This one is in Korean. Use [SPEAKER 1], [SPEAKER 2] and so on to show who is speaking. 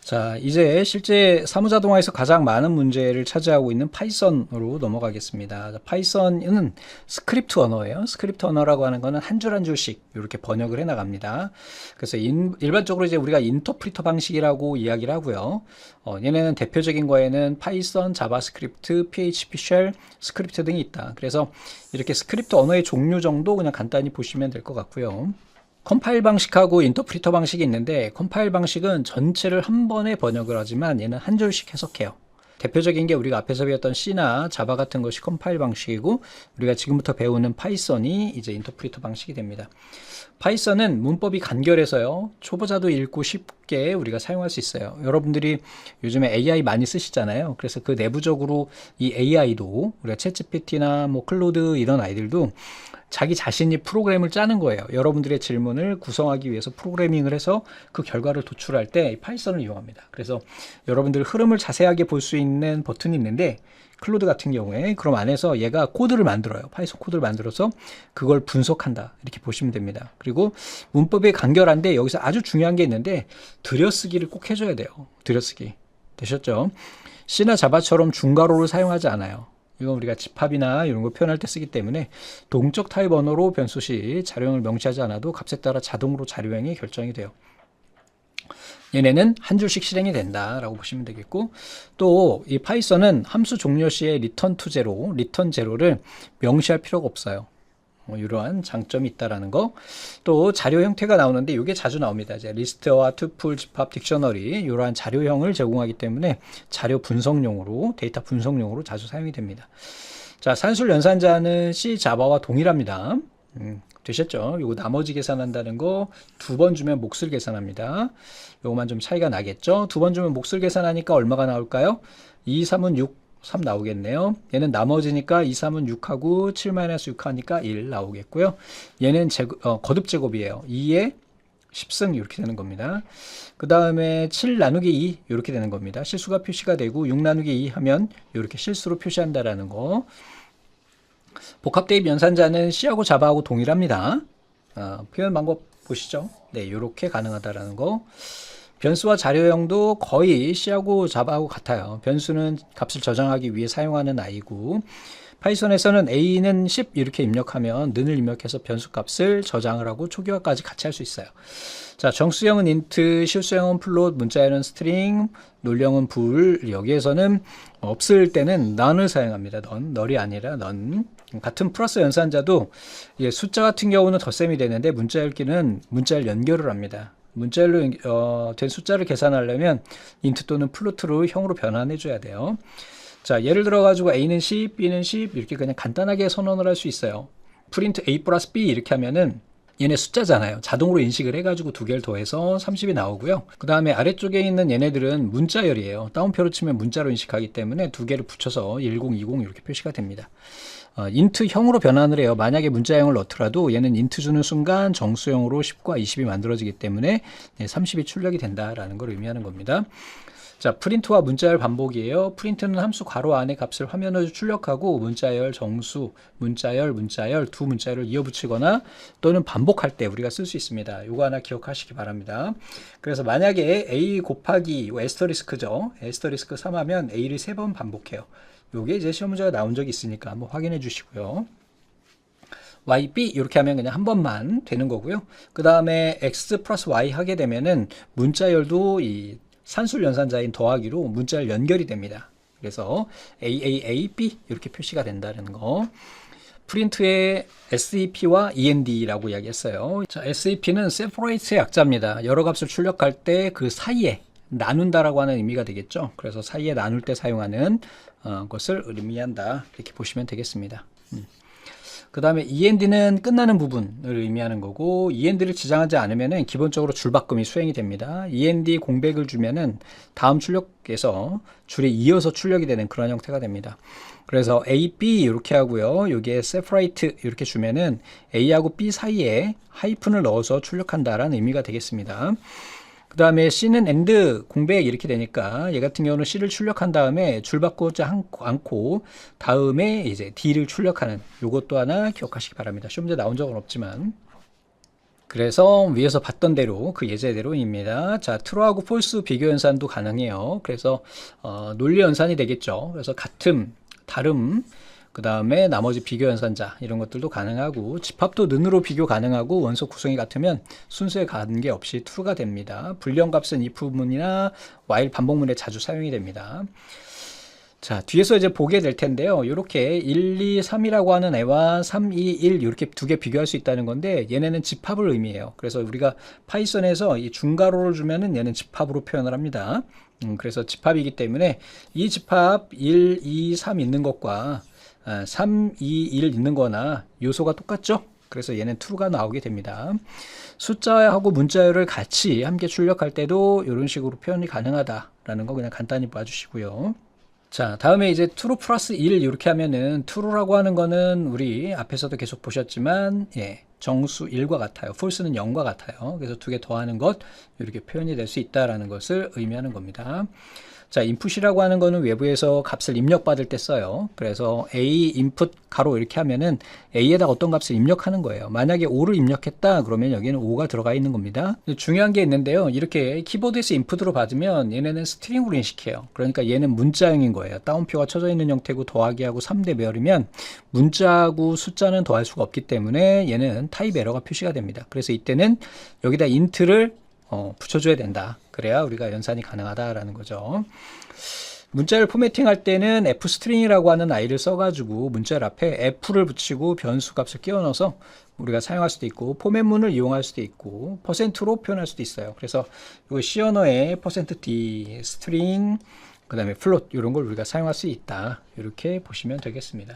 [SPEAKER 1] 자, 이제 실제 사무자동화에서 가장 많은 문제를 차지하고 있는 파이썬으로 넘어가겠습니다. 자, 파이썬은 스크립트 언어예요. 스크립트 언어라고 하는 거는 한 줄 한 줄씩 이렇게 번역을 해 나갑니다. 그래서 일반적으로 이제 우리가 인터프리터 방식이라고 이야기를 하고요. 얘네는 대표적인 거에는 파이썬, 자바스크립트, PHP 쉘, 스크립트 등이 있다. 그래서 이렇게 스크립트 언어의 종류 정도 그냥 간단히 보시면 될 것 같고요. 컴파일 방식하고 인터프리터 방식이 있는데, 컴파일 방식은 전체를 한 번에 번역을 하지만 얘는 한 줄씩 해석해요. 대표적인 게 우리가 앞에서 배웠던 C나 자바 같은 것이 컴파일 방식이고, 우리가 지금부터 배우는 파이썬이 이제 인터프리터 방식이 됩니다. 파이썬은 문법이 간결해서요, 초보자도 읽고 쉽게 우리가 사용할 수 있어요. 여러분들이 요즘에 AI 많이 쓰시잖아요. 그래서 그 내부적으로 이 AI도 우리가 챗GPT나 뭐 클로드 이런 아이들도 자기 자신이 프로그램을 짜는 거예요. 여러분들의 질문을 구성하기 위해서 프로그래밍을 해서 그 결과를 도출할 때 파이썬을 이용합니다. 그래서 여러분들 흐름을 자세하게 볼 수 있는 버튼이 있는데, 클로드 같은 경우에 그럼 안에서 얘가 코드를 만들어요. 파이썬 코드를 만들어서 그걸 분석한다, 이렇게 보시면 됩니다. 그리고 문법이 간결한데 여기서 아주 중요한 게 있는데, 들여쓰기를 꼭 해줘야 돼요. 들여쓰기 되셨죠? C나 자바처럼 중괄호를 사용하지 않아요. 이건 우리가 집합이나 이런 거 표현할 때 쓰기 때문에 동적 타입 언어로 변수 시 자료형을 명시하지 않아도 값에 따라 자동으로 자료형이 결정이 돼요. 얘네는 한 줄씩 실행이 된다라고 보시면 되겠고, 또 이 파이썬은 함수 종료 시에 리턴 투 제로, 리턴 제로를 명시할 필요가 없어요. 이러한 장점이 있다라는 거. 또 자료 형태가 나오는데 이게 자주 나옵니다. 이제 리스트와 투풀, 집합, 딕셔너리 이러한 자료형을 제공하기 때문에 자료 분석용으로, 데이터 분석용으로 자주 사용이 됩니다. 자, 산술 연산자는 C, 자바와 동일합니다. 되셨죠? 요거 나머지 계산한다는 거 두 번 주면 몫을 계산합니다. 요거만 좀 차이가 나겠죠? 두 번 주면 몫을 계산하니까 얼마가 나올까요? 2, 3은 6, 3 나오겠네요. 얘는 나머지니까 2, 3은 6하고 7-6 하니까 1 나오겠고요. 얘는 거듭 제곱이에요. 2에 10승 이렇게 되는 겁니다. 그 다음에 7 나누기 2 이렇게 되는 겁니다. 실수가 표시가 되고 6 나누기 2 하면 이렇게 실수로 표시한다라는 거. 복합대입 연산자는 C하고 자바하고 동일합니다. 표현 방법 보시죠. 네, 이렇게 가능하다라는 거. 변수와 자료형도 거의 C하고 자바하고 같아요. 변수는 값을 저장하기 위해 사용하는 I고, 파이썬에서는 A는 10 이렇게 입력하면 는을 입력해서 변수 값을 저장을 하고 초기화까지 같이 할 수 있어요. 자, 정수형은 int, 실수형은 플롯, 문자열은 스트링, 논령은 불. 여기에서는 없을 때는 none을 사용합니다. null이 아니라 none. 같은 플러스 연산자도 숫자 같은 경우는 덧셈이 되는데, 문자 열기는 문자열 연결을 합니다. 문자열로 된 숫자를 계산하려면 int 또는 플로트로 형으로 변환해 줘야 돼요. 자, 예를 들어 가지고 A는 10, B는 10 이렇게 그냥 간단하게 선언을 할 수 있어요. 프린트 A 플러스 B 이렇게 하면은 얘네 숫자잖아요. 자동으로 인식을 해가지고 두 개를 더해서 30이 나오고요. 그 다음에 아래쪽에 있는 얘네들은 문자열이에요. 다운표로 치면 문자로 인식하기 때문에 두 개를 붙여서 10, 20 이렇게 표시가 됩니다. 인트형으로 변환을 해요. 만약에 문자형을 넣더라도 얘는 인트 주는 순간 정수형으로 10과 20이 만들어지기 때문에 30이 출력이 된다라는 걸 의미하는 겁니다. 자, 프린트와 문자열 반복이에요. 프린트는 함수 괄호 안에 값을 화면으로 출력하고, 문자열, 정수, 문자열 두 문자열을 이어붙이거나 또는 반복할 때 우리가 쓸 수 있습니다. 요거 하나 기억하시기 바랍니다. 그래서 만약에 A 곱하기 에스터리스크죠. 에스터리스크 3 하면 A를 3번 반복해요. 요게 이제 시험 문제가 나온 적이 있으니까 한번 확인해 주시고요. YB 이렇게 하면 그냥 한 번만 되는 거고요. 그 다음에 X 플러스 Y 하게 되면은 문자열도 이 산술 연산자인 더하기로 문자열 연결이 됩니다. 그래서 AAAB 이렇게 표시가 된다는 거. 프린트의 SEP와 END라고 이야기했어요. 자, SEP는 separate의 약자입니다. 여러 값을 출력할 때 그 사이에 나눈다라고 하는 의미가 되겠죠. 그래서 사이에 나눌 때 사용하는 것을 의미한다, 이렇게 보시면 되겠습니다. 그 다음에 END는 끝나는 부분을 의미하는 거고, END를 지정하지 않으면 기본적으로 줄바꿈이 수행이 됩니다. END 공백을 주면은 다음 출력에서 줄이 이어서 출력이 되는 그런 형태가 됩니다. 그래서 A, B 이렇게 하고요. 여기에 separate 이렇게 주면은 A하고 B 사이에 하이픈을 넣어서 출력한다라는 의미가 되겠습니다. 그 다음에 C는 AND 공백 이렇게 되니까 얘 같은 경우는 C를 출력한 다음에 줄 바꾸지 않고 다음에 이제 D를 출력하는, 요것도 하나 기억하시기 바랍니다. 시험 문제 나온 적은 없지만. 그래서 위에서 봤던 대로 그 예제대로입니다. 자, true하고 false 비교 연산도 가능해요. 그래서 논리 연산이 되겠죠. 그래서 같음, 다름, 그 다음에 나머지 비교 연산자 이런 것들도 가능하고, 집합도 는으로 비교 가능하고, 원소 구성이 같으면 순수에 관계없이 true가 됩니다. 불리한 값은 if문이나 while 반복문에 자주 사용이 됩니다. 자, 뒤에서 이제 보게 될 텐데요. 이렇게 1, 2, 3이라고 하는 애와 3, 2, 1 이렇게 두 개 비교할 수 있다는 건데, 얘네는 집합을 의미해요. 그래서 우리가 파이썬에서 이 중괄호를 주면은 얘는 집합으로 표현을 합니다. 그래서 집합이기 때문에 이 집합 1, 2, 3 있는 것과 3, 2, 1 있는 거나 요소가 똑같죠? 그래서 얘는 true가 나오게 됩니다. 숫자하고 문자열을 같이 함께 출력할 때도 이런 식으로 표현이 가능하다라는 거 그냥 간단히 봐주시고요. 자, 다음에 이제 true 플러스 1 이렇게 하면은, true라고 하는 거는 우리 앞에서도 계속 보셨지만 정수 1과 같아요. false는 0과 같아요. 그래서 두 개 더하는 것, 이렇게 표현이 될 수 있다라는 것을 의미하는 겁니다. 자, input이라고 하는 거는 외부에서 값을 입력받을 때 써요. 그래서 a input 가로 이렇게 하면은 a에다 어떤 값을 입력하는 거예요. 만약에 5를 입력했다 그러면 여기는 5가 들어가 있는 겁니다. 중요한 게 있는데요. 이렇게 키보드에서 인풋으로 받으면 얘네는 스트링으로 인식해요. 그러니까 얘는 문자형인 거예요. 따옴표가 쳐져 있는 형태고 더하기하고 3대 배열이면 문자하고 숫자는 더할 수가 없기 때문에 얘는 타입 에러가 표시가 됩니다. 그래서 이때는 여기다 int를 붙여줘야 된다. 그래야 우리가 연산이 가능하다라는 거죠. 문자를 포매팅 할 때는 fstring이라고 하는 아이를 써가지고 문자열 앞에 f를 붙이고 변수 값을 끼워 넣어서 우리가 사용할 수도 있고, 포맷문을 이용할 수도 있고, %로 표현할 수도 있어요. 그래서 이 C 언어의 %d, string, 그 다음에 float 이런 걸 우리가 사용할 수 있다. 이렇게 보시면 되겠습니다.